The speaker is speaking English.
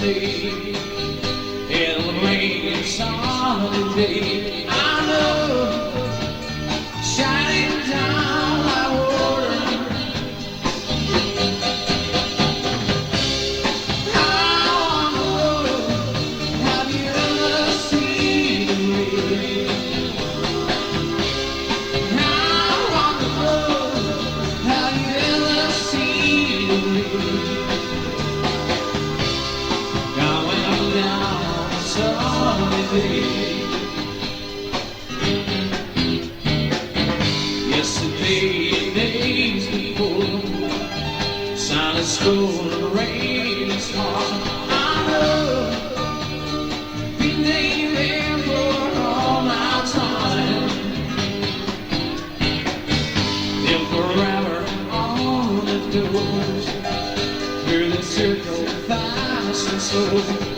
yesterday, in the rain, sunny day. I know, shining down like water. How I know, have you ever seen me? How I know, have you ever seen me? Going down a sunny day. Yesterday, days before, sun is cold and rain is hard. I know, been there for all my time. Then forever on the doors, through the circle fast and slow.